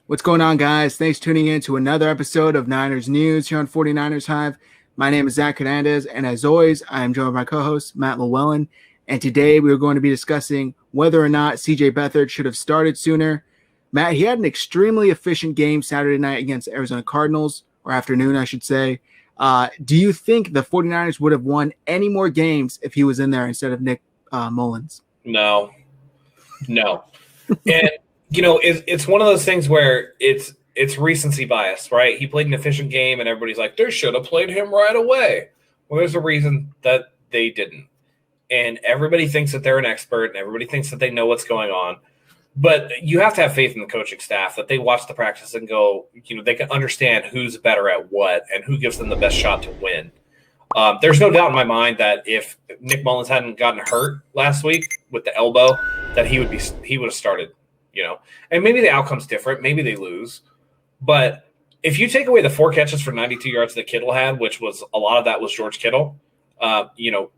What's going on, guys? Thanks for tuning in to another episode of Niners News here on 49ers Hive. My name is Zach Hernandez, and as always, I am joined by my co-host, Matt Llewellyn. And today we are going to be discussing whether or not CJ Beathard should have started sooner. Matt, he had an extremely efficient game Saturday night against the Arizona Cardinals, or afternoon, I should say. Do you think the 49ers would have won any more games if he was in there instead of Nick Mullins? No. And, it's one of those things where it's recency bias, right? He played an efficient game, and everybody's like, they should have played him right away. Well, there's a reason that they didn't. And everybody thinks that they're an expert, and everybody thinks that they know what's going on. But you have to have faith in the coaching staff that they watch the practice and go, they can understand who's better at what and who gives them the best shot to win. There's no doubt in my mind that if Nick Mullins hadn't gotten hurt last week with the elbow, that he would have started, And maybe the outcome's different. Maybe they lose. But if you take away the 4 catches for 92 yards that Kittle had, which was a lot of that was George Kittle, CJ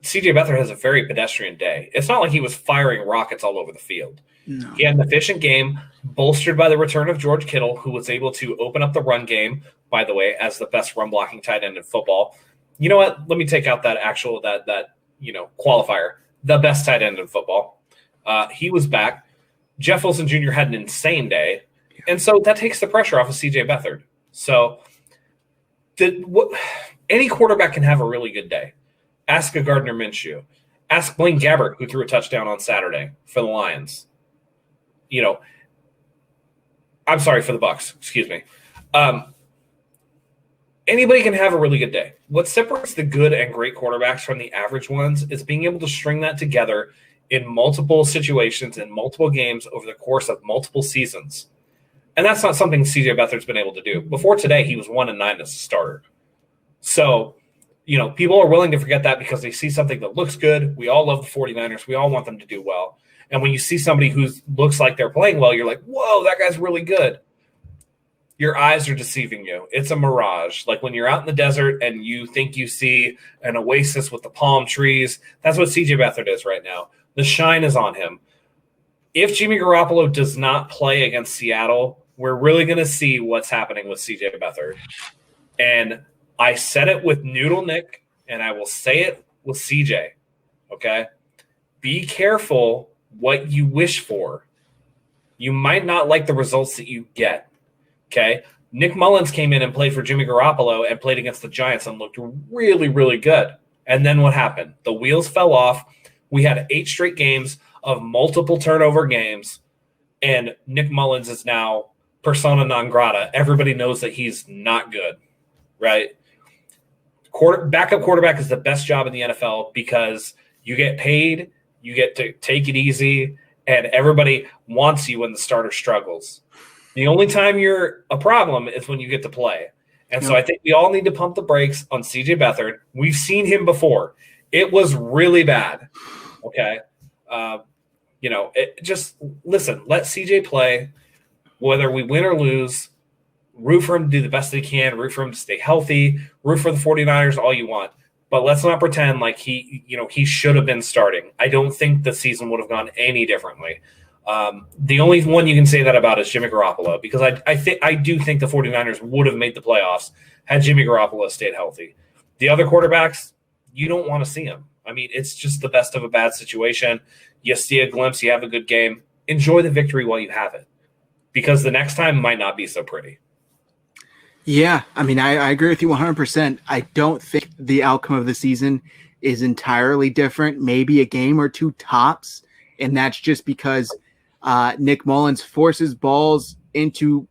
Beathard has a very pedestrian day. It's not like he was firing rockets all over the field. No. He had an efficient game, bolstered by the return of George Kittle, who was able to open up the run game, by the way, as the best run blocking tight end in football. You know what? Let me take out that qualifier. The best tight end in football. He was back. Jeff Wilson Jr. had an insane day. And so that takes the pressure off of CJ Beathard. So any quarterback can have a really good day. Ask a Gardner Minshew. Ask Blaine Gabbert, who threw a touchdown on Saturday for the Lions. I'm sorry, for the Bucs. Excuse me. Anybody can have a really good day. What separates the good and great quarterbacks from the average ones is being able to string that together in multiple situations, in multiple games over the course of multiple seasons. And that's not something CJ Beathard's been able to do. Before today, he was 1-9 as a starter. So, people are willing to forget that because they see something that looks good. We all love the 49ers. We all want them to do well. And when you see somebody who looks like they're playing well, you're like, whoa, that guy's really good. Your eyes are deceiving you. It's a mirage. Like when you're out in the desert and you think you see an oasis with the palm trees, that's what CJ Beathard is right now. The shine is on him. If Jimmy Garoppolo does not play against Seattle, we're really going to see what's happening with CJ Beathard. And I said it with Noodle Nick, and I will say it with CJ, okay? Be careful what you wish for. You might not like the results that you get, okay? Nick Mullins came in and played for Jimmy Garoppolo and played against the Giants and looked really, really good. And then what happened? The wheels fell off. We had 8 straight games of multiple turnover games, and Nick Mullins is now persona non grata. Everybody knows that he's not good, right? Backup quarterback is the best job in the NFL because you get paid, you get to take it easy, and everybody wants you when the starter struggles. The only time you're a problem is when you get to play. And so I think we all need to pump the brakes on CJ Beathard. We've seen him before. It was really bad, okay? Just listen, let CJ play. Whether we win or lose, root for him to do the best that he can, root for him to stay healthy, root for the 49ers all you want. But let's not pretend like he should have been starting. I don't think the season would have gone any differently. The only one you can say that about is Jimmy Garoppolo, because I do think the 49ers would have made the playoffs had Jimmy Garoppolo stayed healthy. The other quarterbacks, you don't want to see them. I mean, it's just the best of a bad situation. You see a glimpse, you have a good game. Enjoy the victory while you have it, because the next time might not be so pretty. Yeah, I mean, I agree with you 100%. I don't think the outcome of the season is entirely different, maybe a game or 2 tops, and that's just because Nick Mullins forces balls into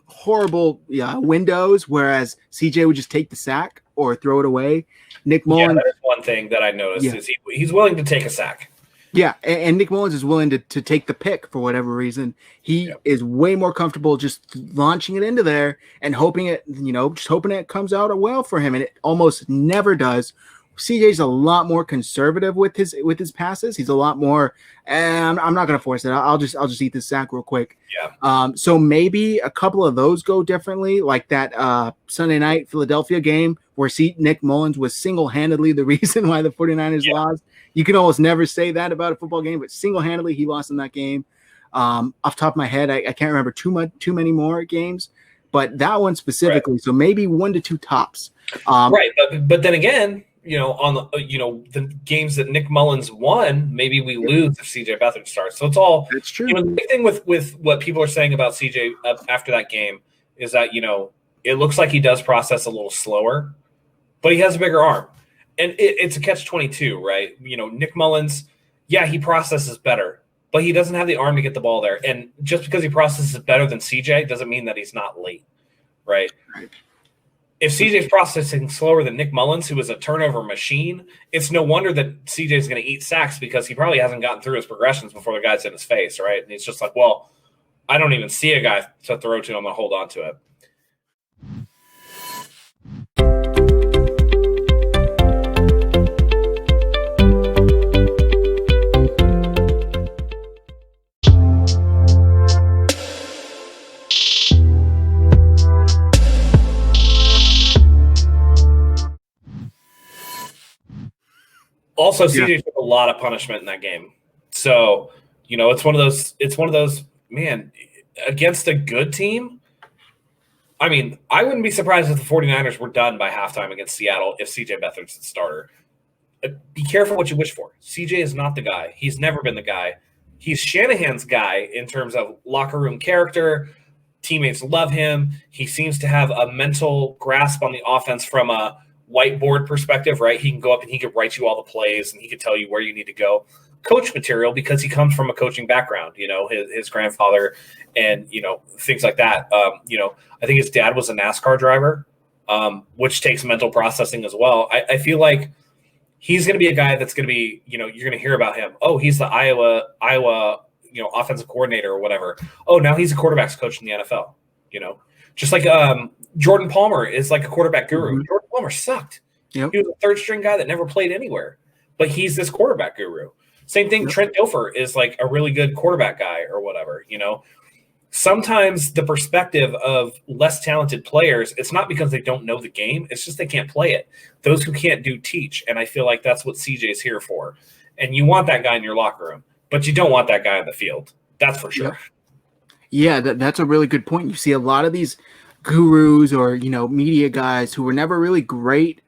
horrible windows, whereas CJ would just take the sack or throw it away. Nick Mullins. That is one thing that I noticed is he's willing to take a sack. Yeah, and Nick Mullins is willing to take the pick for whatever reason. He is way more comfortable just launching it into there and hoping it comes out well for him, and it almost never does. CJ's a lot more conservative with his passes. He's a lot more. I'm not going to force it. I'll just eat this sack real quick. Yeah. So maybe a couple of those go differently, like that Sunday night Philadelphia game where Nick Mullins was single-handedly the reason why the 49ers lost. You can almost never say that about a football game, but single-handedly he lost in that game. Off the top of my head, I can't remember too many more games, but that one specifically. Right. So maybe 1 to 2 tops. Right, but then again, on the games that Nick Mullins won, maybe we lose if CJ Beathard starts. So it's all that's true. The big thing with what people are saying about CJ after that game is that it looks like he does process a little slower, but he has a bigger arm, and it's a catch-22, right? Nick Mullins, yeah, he processes better, but he doesn't have the arm to get the ball there. And just because he processes better than CJ doesn't mean that he's not late, right? If CJ's processing slower than Nick Mullins, who is a turnover machine, it's no wonder that CJ's going to eat sacks because he probably hasn't gotten through his progressions before the guy's in his face, right? And he's just like, well, I don't even see a guy to throw to. I'm going to hold on to it. Also, CJ took a lot of punishment in that game. So, it's one of those, man, against a good team. I mean, I wouldn't be surprised if the 49ers were done by halftime against Seattle if CJ Beathard's the starter. Be careful what you wish for. CJ is not the guy. He's never been the guy. He's Shanahan's guy in terms of locker room character. Teammates love him. He seems to have a mental grasp on the offense from a whiteboard perspective, right? He can go up and he could write you all the plays and he could tell you where you need to go. Coach material because he comes from a coaching background, his grandfather and, things like that. I think his dad was a NASCAR driver, which takes mental processing as well. I feel like he's going to be a guy that's going to be, you're going to hear about him. Oh, he's the Iowa, offensive coordinator or whatever. Oh, now he's a quarterback's coach in the NFL, just like Jordan Palmer is like a quarterback guru. Mm-hmm. Jordan Palmer sucked. Yep. He was a third string guy that never played anywhere, but he's this quarterback guru. Same thing. Yep. Trent Dilfer is like a really good quarterback guy or whatever, Sometimes the perspective of less talented players, it's not because they don't know the game. It's just they can't play it. Those who can't teach. And I feel like that's what CJ's here for. And you want that guy in your locker room, but you don't want that guy on the field. That's for sure. Yeah, that's a really good point. You see a lot of these gurus or, media guys who were never really great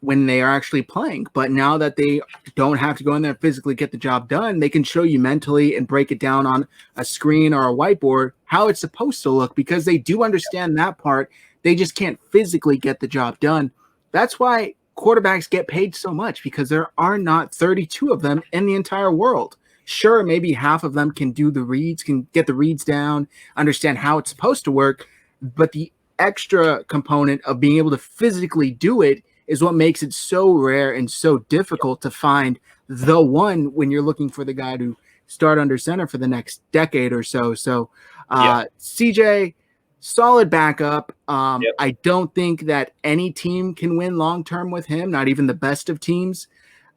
when they are actually playing. But now that they don't have to go in there and physically get the job done, they can show you mentally and break it down on a screen or a whiteboard how it's supposed to look because they do understand that part. They just can't physically get the job done. That's why quarterbacks get paid so much because there are not 32 of them in the entire world. Sure, maybe half of them can do the reads, can get the reads down, understand how it's supposed to work. But the extra component of being able to physically do it is what makes it so rare and so difficult to find the one when you're looking for the guy to start under center for the next decade or so. So CJ, solid backup. I don't think that any team can win long-term with him, not even the best of teams.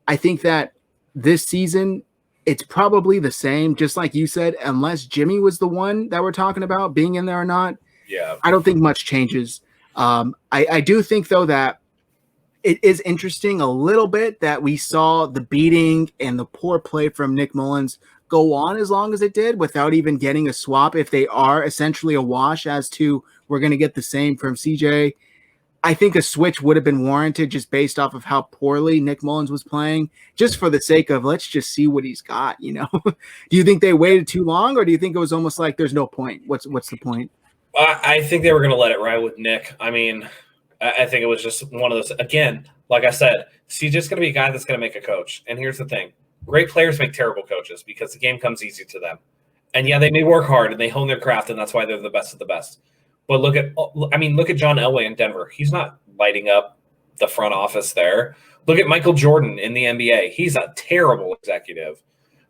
I think that this season it's probably the same, just like you said, unless Jimmy was the one that we're talking about being in there or not. Yeah, I don't think much changes. I do think, though, that it is interesting a little bit that we saw the beating and the poor play from Nick Mullins go on as long as it did without even getting a swap if they are essentially a wash as to we're going to get the same from CJ. I think a switch would have been warranted just based off of how poorly Nick Mullins was playing, just for the sake of let's just see what he's got, Do you think they waited too long or do you think it was almost like there's no point? What's the point? I think they were going to let it ride with Nick. I mean, I think it was just one of those. Again, like I said, CJ's going to be a guy that's going to make a coach. And here's the thing. Great players make terrible coaches because the game comes easy to them. And, yeah, they may work hard and they hone their craft, and that's why they're the best of the best. But look at John Elway in Denver. He's not lighting up the front office there. Look at Michael Jordan in the NBA. He's a terrible executive.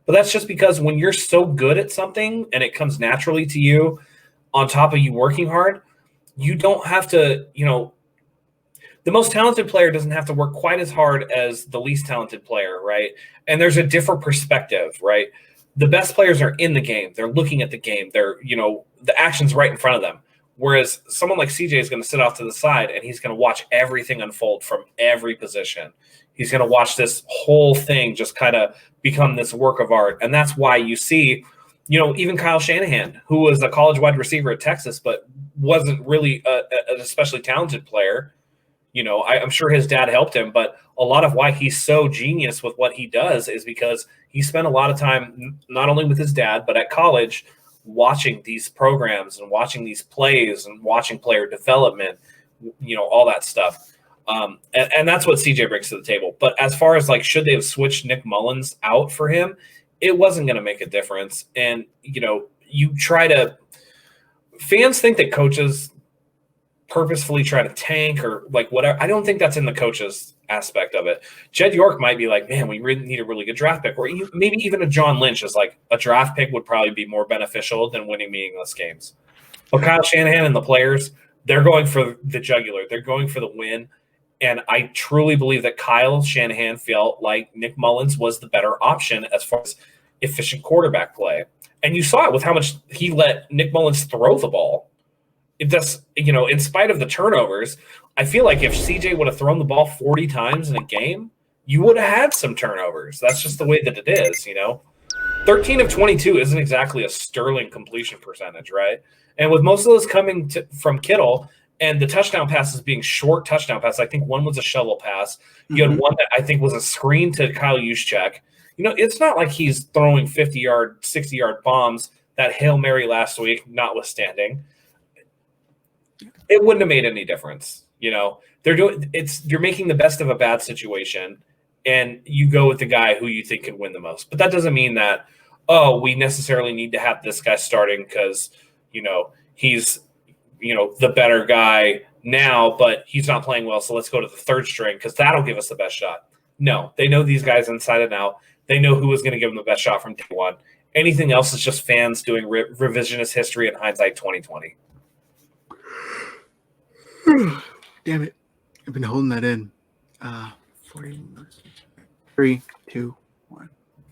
But that's just because when you're so good at something and it comes naturally to you – on top of you working hard, you don't have to, the most talented player doesn't have to work quite as hard as the least talented player, right? And there's a different perspective, right? The best players are in the game. They're looking at the game. They're, the action's right in front of them. Whereas someone like CJ is going to sit off to the side and he's going to watch everything unfold from every position. He's going to watch this whole thing just kind of become this work of art. And that's why you see Even Kyle Shanahan, who was a college wide receiver at Texas, but wasn't really an especially talented player. I'm sure his dad helped him, but a lot of why he's so genius with what he does is because he spent a lot of time, not only with his dad, but at college, watching these programs and watching these plays and watching player development, all that stuff. And that's what CJ brings to the table. But as far as should they have switched Nick Mullins out for him, it wasn't going to make a difference. And, fans think that coaches purposefully try to tank or whatever. I don't think that's in the coaches aspect of it. Jed York might be like, man, we really need a really good draft pick, or maybe even a John Lynch is like a draft pick would probably be more beneficial than winning meaningless games. But Kyle Shanahan and the players, they're going for the jugular. They're going for the win. And I truly believe that Kyle Shanahan felt like Nick Mullins was the better option as far as efficient quarterback play. And you saw it with how much he let Nick Mullins throw the ball. It does, in spite of the turnovers, I feel like if CJ would have thrown the ball 40 times in a game, you would have had some turnovers. That's just the way that it is, 13 of 22 isn't exactly a sterling completion percentage, right? And with most of those coming from Kittle and the touchdown passes being short touchdown passes, I think one was a shovel pass. You had one that I think was a screen to Kyle Juszczyk. It's not like he's throwing 50-yard, 60-yard bombs, that Hail Mary last week notwithstanding. It wouldn't have made any difference. You're making the best of a bad situation, and you go with the guy who you think can win the most. But that doesn't mean that, we necessarily need to have this guy starting because, he's, the better guy now, but he's not playing well. So let's go to the third string because that'll give us the best shot. No, they know these guys inside and out. They know who is going to give them the best shot from day one. Anything else is just fans doing revisionist history and hindsight 2020. Damn it. I've been holding that in. 3, 2, 1.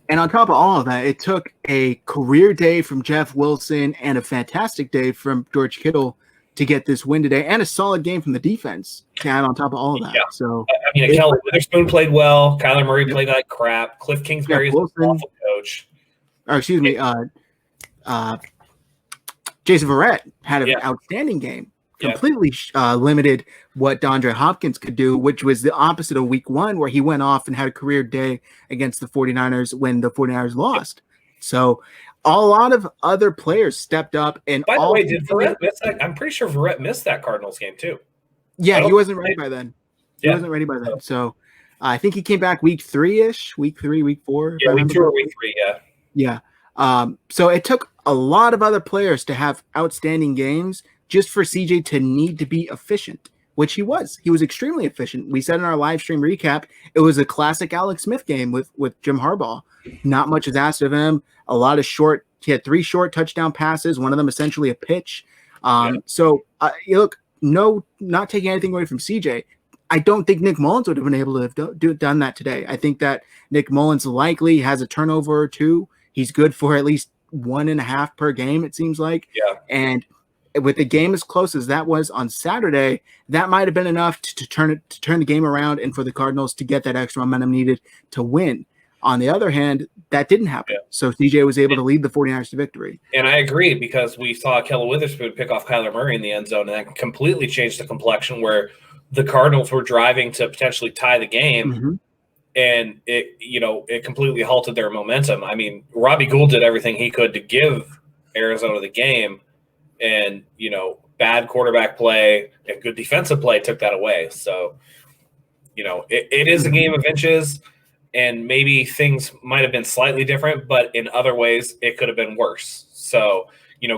And on top of all of that, it took a career day from Jeff Wilson and a fantastic day from George Kittle to get this win today, and a solid game from the defense to add on top of all of that. Yeah. So Kelly Witherspoon played well. Kyler Murray played like crap. Cliff Kingsbury is an awful coach. Or excuse me, Jason Verrett had an outstanding game. Completely limited what DeAndre Hopkins could do, which was the opposite of week 1, where he went off and had a career day against the 49ers when the 49ers lost. So a lot of other players stepped up. And by the way, did Verrett miss that? I'm pretty sure Verrett missed that Cardinals game too. Yeah, he wasn't ready by then. So I think he came back week 3-ish, week 3, week 4. Yeah, week 2 or week 3, yeah. So it took a lot of other players to have outstanding games just for CJ to need to be efficient, which he was. He was extremely efficient. We said in our live stream recap, it was a classic Alex Smith game with Jim Harbaugh. Not much is asked of him. A lot of he had 3 short touchdown passes, one of them essentially a pitch. So look, not taking anything away from CJ. I don't think Nick Mullins would have been able to have done that today. I think that Nick Mullins likely has a turnover or 2. He's good for at least 1.5 per game, it seems like. Yeah. And with the game as close as that was on Saturday, that might have been enough to turn the game around and for the Cardinals to get that extra momentum needed to win. On the other hand, that didn't happen. Yeah. So CJ was able to lead the 49ers to victory. And I agree, because we saw Kelly Witherspoon pick off Kyler Murray in the end zone, and that completely changed the complexion where the Cardinals were driving to potentially tie the game. Mm-hmm. And it completely halted their momentum. I mean, Robbie Gould did everything he could to give Arizona the game, and bad quarterback play and good defensive play took that away. So, it is a game of inches, and maybe things might have been slightly different, but in other ways it could have been worse. So,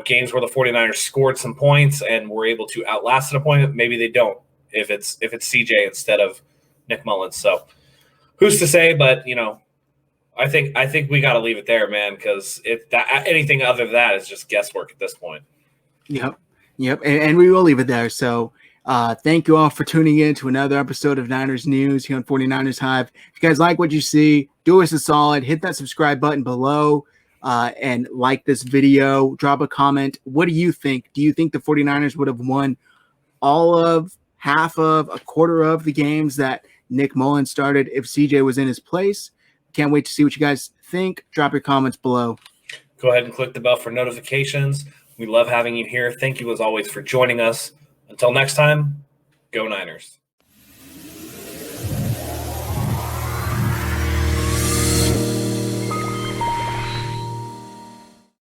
games where the 49ers scored some points and were able to outlast an opponent, maybe they don't if it's CJ instead of Nick Mullins. So, who's to say? But I think we got to leave it there, man, because anything other than that is just guesswork at this point. Yep, and we will leave it there. So, thank you all for tuning in to another episode of Niners News here on 49ers Hive. If you guys like what you see, do us a solid, hit that subscribe button below, and like this video. Drop a comment. What do you think? Do you think the 49ers would have won all of, half of, a quarter of the games that Nick Mullins started if CJ was in his place? Can't wait to see what you guys think. Drop your comments below. Go ahead and click the bell for notifications. We love having you here. Thank you, as always, for joining us. Until next time, go Niners.